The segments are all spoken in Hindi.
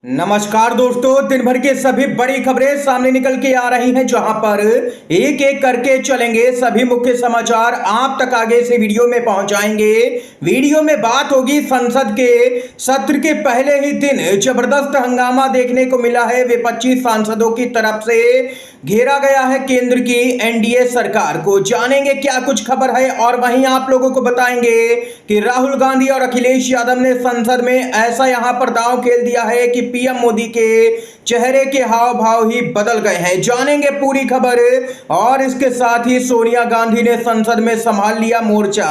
नमस्कार दोस्तों, दिन भर के सभी बड़ी खबरें सामने निकल के आ रही हैं, जहां पर एक एक करके चलेंगे सभी मुख्य समाचार आप तक आगे से वीडियो में पहुंचाएंगे। वीडियो में बात होगी संसद के सत्र के पहले ही दिन जबरदस्त हंगामा देखने को मिला है। विपक्षी सांसदों की तरफ से घेरा गया है केंद्र की एनडीए सरकार को। जानेंगे क्या कुछ खबर है और वहीं आप लोगों को बताएंगे कि राहुल गांधी और अखिलेश यादव ने संसद में ऐसा यहां पर दांव खेल दिया है कि पीएम मोदी के चेहरे के हाव भाव ही बदल गए हैं। जानेंगे पूरी खबर और इसके साथ ही सोनिया गांधी ने संसद में संभाल लिया मोर्चा।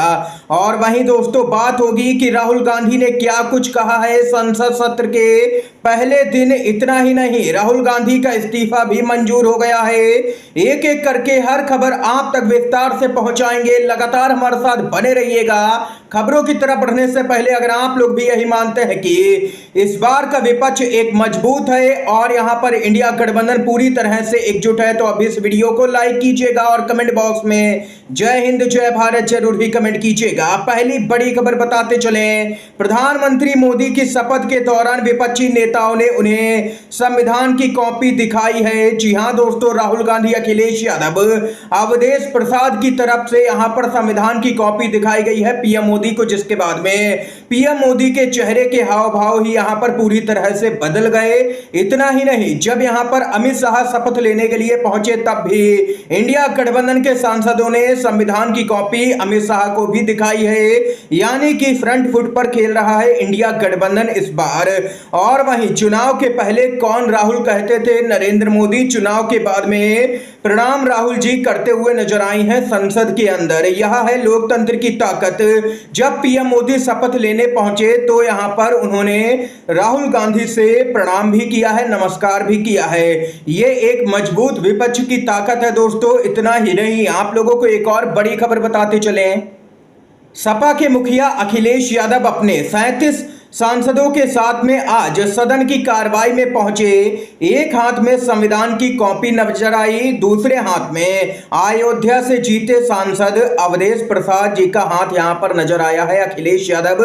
और वहीं दोस्तों बात होगी कि राहुल गांधी ने क्या कुछ कहा है संसद सत्र के पहले दिन। इतना ही नहीं, राहुल गांधी का इस्तीफा भी मंजूर हो गया है। एक एक करके हर खबर आप तक विस्तार से पहुंचाएंगे। लगातार हमारे साथ बने रहिएगा। खबरों की तरफ बढ़ने से पहले अगर आप लोग भी यही मानते हैं कि इस बार का विपक्ष एक मजबूत है और यहां पर इंडिया गठबंधन पूरी तरह से एकजुट है, तो अभी इस वीडियो को लाइक कीजिएगा और कमेंट बॉक्स में जय हिंद जय भारत जरूर भी कमेंट कीजिएगा। पहली बड़ी खबर बताते चलें, प्रधानमंत्री मोदी की शपथ के दौरान विपक्षी नेताओं ने उन्हें संविधान की कॉपी दिखाई है। जी हां दोस्तों, राहुल गांधी, अखिलेश यादव, अवधेश प्रसाद की तरफ से यहां पर संविधान की कॉपी दिखाई गई है पीएम मोदी को, जिसके बाद में पीएम मोदी के चेहरे के हाव भाव ही यहां पर पूरी तरह से बदल गए। इतना ही नहीं, जब यहां पर अमित शाह शपथ लेने के लिए पहुंचे तब भी इंडिया गठबंधन के सांसदों ने संविधान की कॉपी अमित शाह को भी दिखाई है। यानी कि फ्रंट फुट पर खेल रहा है इंडिया गठबंधन इस बार। और वहीं चुनाव के पहले कौन राहुल कहते थे नरेंद्र मोदी, चुनाव के बाद में प्रणाम राहुल जी करते हुए नजर आई हैं संसद के अंदर। यह है लोकतंत्र की ताकत। जब पीएम मोदी शपथ लेने पहुंचे तो यहां पर उन्होंने राहुल गांधी से प्रणाम भी किया है, नमस्कार भी किया है। ये एक मजबूत विपक्ष की ताकत है दोस्तों। इतना ही नहीं, आप लोगों को एक और बड़ी खबर बताते चलें। सपा के मुखिया अखिलेश यादव अपने 37 सांसदों के साथ में आज सदन की कार्रवाई में पहुंचे। एक हाथ में संविधान की कॉपी नजर आई, दूसरे हाथ में अयोध्या से जीते सांसद अवधेश प्रसाद जी का हाथ यहां पर नजर आया है। अखिलेश यादव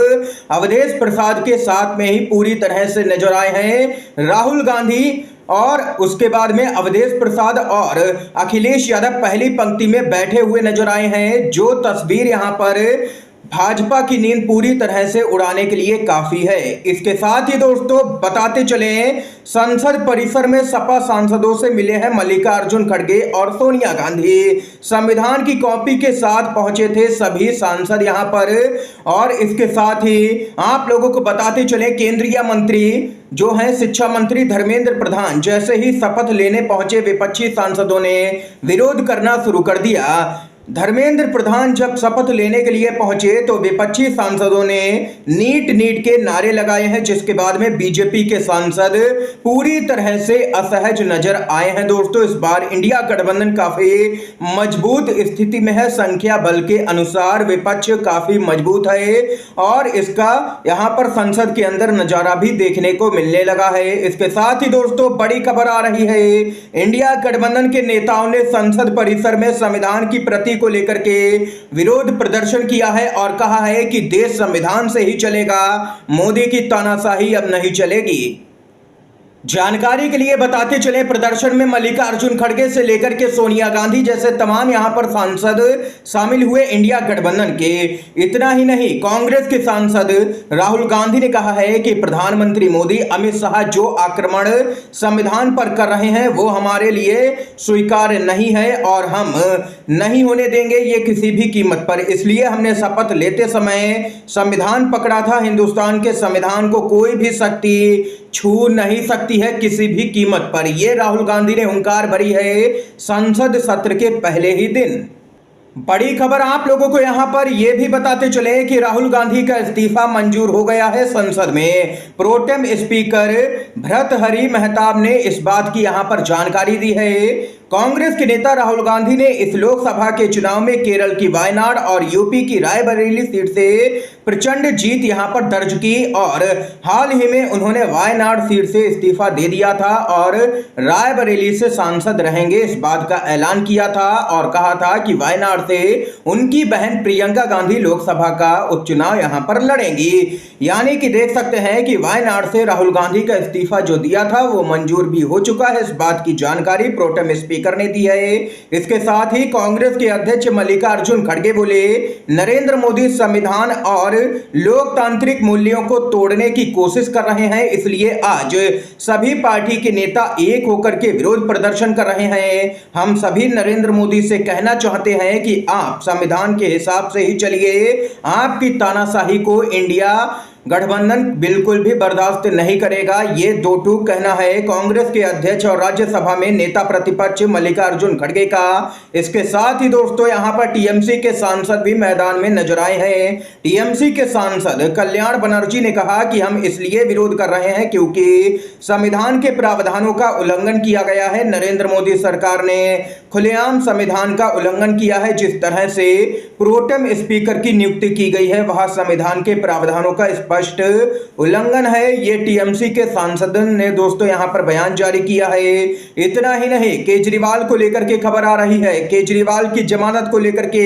अवधेश प्रसाद के साथ में ही पूरी तरह से नजर आए हैं राहुल गांधी, और उसके बाद में अवधेश प्रसाद और अखिलेश यादव पहली पंक्ति में बैठे हुए नजर आए हैं। जो तस्वीर यहां पर भाजपा की नींद पूरी तरह से उड़ाने के लिए काफी है। इसके साथ ही दोस्तों बताते चलें, संसद परिसर में सपा सांसदों से मिले हैं मल्लिकार्जुन खड़गे और सोनिया गांधी। संविधान की कॉपी के साथ पहुंचे थे सभी सांसद यहां पर। और इसके साथ ही आप लोगों को बताते चलें, केंद्रीय मंत्री जो हैं शिक्षा मंत्री धर्मेंद्र प्रधान जैसे ही शपथ लेने पहुंचे, विपक्षी सांसदों ने विरोध करना शुरू कर दिया। धर्मेंद्र प्रधान जब शपथ लेने के लिए पहुंचे तो विपक्षी सांसदों ने नीट नीट के नारे लगाए हैं, जिसके बाद में बीजेपी के सांसद पूरी तरह से असहज नजर आए हैं। दोस्तों इस बार इंडिया गठबंधन काफी मजबूत स्थिति में है। संख्या बल के अनुसार विपक्ष काफी मजबूत है और इसका यहां पर संसद के अंदर नजारा भी देखने को मिलने लगा है। इसके साथ ही दोस्तों बड़ी खबर आ रही है, इंडिया गठबंधन के नेताओं ने संसद परिसर में संविधान की प्रति को लेकर के विरोध प्रदर्शन किया है और कहा है कि देश संविधान से ही चलेगा, मोदी की तानाशाही अब नहीं चलेगी। जानकारी के लिए बताते चले, प्रदर्शन में मल्लिकार्जुन खड़गे से लेकर के सोनिया गांधी जैसे तमाम यहां पर सांसद शामिल हुए इंडिया गठबंधन के। इतना ही नहीं, कांग्रेस के सांसद राहुल गांधी ने कहा है कि प्रधानमंत्री मोदी, अमित शाह जो आक्रमण संविधान पर कर रहे हैं वो हमारे लिए स्वीकार्य नहीं है और हम नहीं होने देंगे ये किसी भी कीमत पर। इसलिए हमने शपथ लेते समय संविधान पकड़ा था। हिंदुस्तान के संविधान को कोई भी शक्ति छू नहीं सकती है किसी भी कीमत पर। यह राहुल गांधी ने हुंकार भरी है संसद सत्र के पहले ही दिन। बड़ी खबर आप लोगों को यहां पर यह भी बताते चले कि राहुल गांधी का इस्तीफा मंजूर हो गया है संसद में। प्रोटेम स्पीकर भर्तृहरि महताब ने इस बात की यहां पर जानकारी दी है। कांग्रेस के नेता राहुल गांधी ने इस लोकसभा के चुनाव में केरल की वायनाड और यूपी की रायबरेली सीट से प्रचंड जीत यहां पर दर्ज की और हाल ही में उन्होंने वायनाड सीट से इस्तीफा दे दिया था और रायबरेली से सांसद रहेंगे इस बात का ऐलान किया था और कहा था कि वायनाड से उनकी बहन प्रियंका गांधी लोकसभा का उपचुनाव यहां पर लड़ेंगी। यानी कि देख सकते हैं कि वायनाड से राहुल गांधी का इस्तीफा जो दिया था वो मंजूर भी हो चुका है। इस बात की जानकारी प्रोटेम स्पीकर ने दी है। इसके साथ ही कांग्रेस के अध्यक्ष मल्लिकार्जुन खड़गे बोले, नरेंद्र मोदी संविधान और लोकतांत्रिक मूल्यों को तोड़ने की कोशिश कर रहे हैं, इसलिए आज सभी पार्टी के नेता एक होकर के विरोध प्रदर्शन कर रहे हैं। हम सभी नरेंद्र मोदी से कहना चाहते हैं कि आप संविधान के हिसाब से ही चलिए। आपकी तानाशाही को इंडिया गठबंधन बिल्कुल भी बर्दाश्त नहीं करेगा। ये दो टूक कहना है कांग्रेस के अध्यक्ष और राज्यसभा में नेता प्रतिपक्ष मल्लिकार्जुन खड़गे का। इसके साथ ही दोस्तों यहां पर टीएमसी के सांसद भी मैदान में नजर आए हैं। टीएमसी के सांसद कल्याण बनर्जी ने कहा कि हम इसलिए विरोध कर रहे हैं क्योंकि संविधान के प्रावधानों का उल्लंघन किया गया है। नरेंद्र मोदी सरकार ने खुलेआम संविधान का उल्लंघन किया है। जिस तरह से प्रोटेम स्पीकर की नियुक्ति की गई है वह संविधान के प्रावधानों का स्पष्ट उल्लंघन है। ये टीएमसी के सांसद ने दोस्तों यहां पर बयान जारी किया है। इतना ही नहीं, केजरीवाल को लेकर के खबर आ रही है। केजरीवाल की जमानत को लेकर के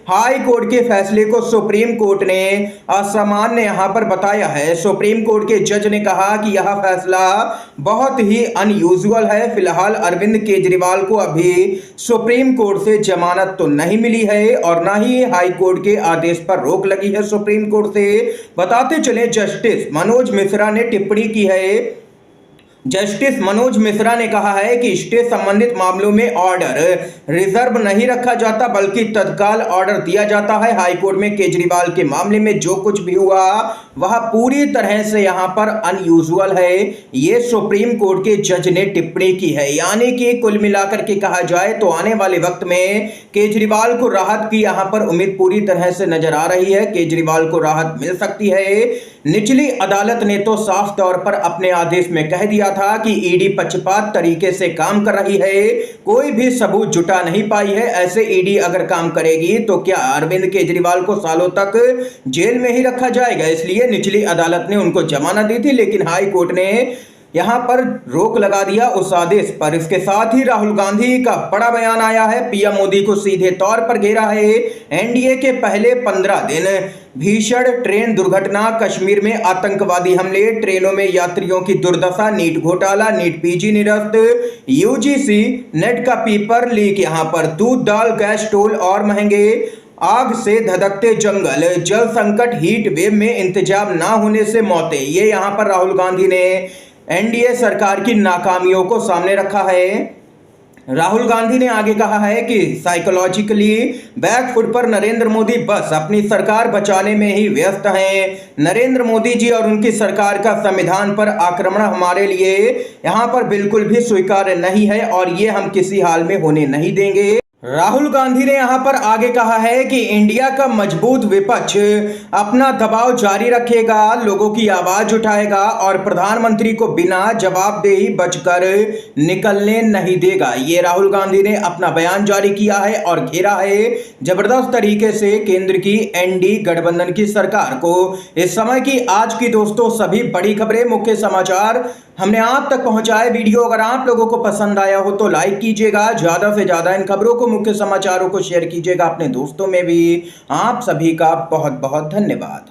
हाई कोर्ट के फैसले को सुप्रीम कोर्ट ने असामान्य यहां पर बताया है। सुप्रीम कोर्ट के जज ने कहा कि यह फैसला बहुत ही अनयूजुअल है। फिलहाल अरविंद केजरीवाल को अभी सुप्रीम कोर्ट से जमानत तो नहीं मिली है और ना ही हाई कोर्ट के आदेश पर रोक लगी है सुप्रीम कोर्ट से। बताते चले जस्टिस मनोज मिश्रा ने टिप्पणी की है। जस्टिस मनोज मिश्रा ने कहा है कि स्टे संबंधित मामलों में ऑर्डर रिजर्व नहीं रखा जाता बल्कि तत्काल ऑर्डर दिया जाता है। हाईकोर्ट में केजरीवाल के मामले में जो कुछ भी हुआ वह पूरी तरह से यहां पर अनयूजुअल है। ये सुप्रीम कोर्ट के जज ने टिप्पणी की है। यानी कि कुल मिलाकर के कहा जाए तो आने वाले वक्त में केजरीवाल को राहत की यहां पर उम्मीद पूरी तरह से नजर आ रही है। केजरीवाल को राहत मिल सकती है। निचली अदालत ने तो साफ तौर पर अपने आदेश में कह दिया था कि ईडी पक्षपात तरीके से काम कर रही है, कोई भी सबूत जुटा नहीं पाई है। ऐसे ईडी अगर काम करेगी तो क्या अरविंद केजरीवाल को सालों तक जेल में ही रखा जाएगा। इसलिए निचली अदालत ने उनको जमानत दी थी, लेकिन हाई कोर्ट ने यहां पर रोक लगा दिया उस आदेश पर। इसके साथ ही राहुल गांधी का बड़ा बयान आया है। पीएम मोदी को सीधे तौर पर घेरा है। एनडीए के पहले 15 दिन भीषण ट्रेन दुर्घटना, कश्मीर में आतंकवादी हमले, ट्रेनों में यात्रियों की दुर्दशा, नीट घोटाला, नीट पीजी निरस्त, यूजीसी नेट का पेपर लीक, यहां पर दूध दाल गैस टोल और महंगे, आग से धधकते जंगल, जल संकट, हीट वेव में इंतजाम ना होने से मौतें। ये यहां पर राहुल गांधी ने एनडीए सरकार की नाकामियों को सामने रखा है। राहुल गांधी ने आगे कहा है कि साइकोलॉजिकली बैकफुट पर नरेंद्र मोदी बस अपनी सरकार बचाने में ही व्यस्त हैं। नरेंद्र मोदी जी और उनकी सरकार का संविधान पर आक्रमण हमारे लिए यहां पर बिल्कुल भी स्वीकार्य नहीं है और ये हम किसी हाल में होने नहीं देंगे। राहुल गांधी ने यहां पर आगे कहा है कि इंडिया का मजबूत विपक्ष अपना दबाव जारी रखेगा, लोगों की आवाज उठाएगा और प्रधानमंत्री को बिना जवाबदेही बचकर निकलने नहीं देगा। ये राहुल गांधी ने अपना बयान जारी किया है और घेरा है जबरदस्त तरीके से केंद्र की एनडीए गठबंधन की सरकार को। इस समय की आज की दोस्तों सभी बड़ी खबरें, मुख्य समाचार हमने आप तक पहुंचाए। वीडियो अगर आप लोगों को पसंद आया हो तो लाइक कीजिएगा, ज्यादा से ज्यादा इन खबरों को, मुख्य समाचारों को शेयर कीजिएगा अपने दोस्तों में भी। आप सभी का बहुत बहुत धन्यवाद।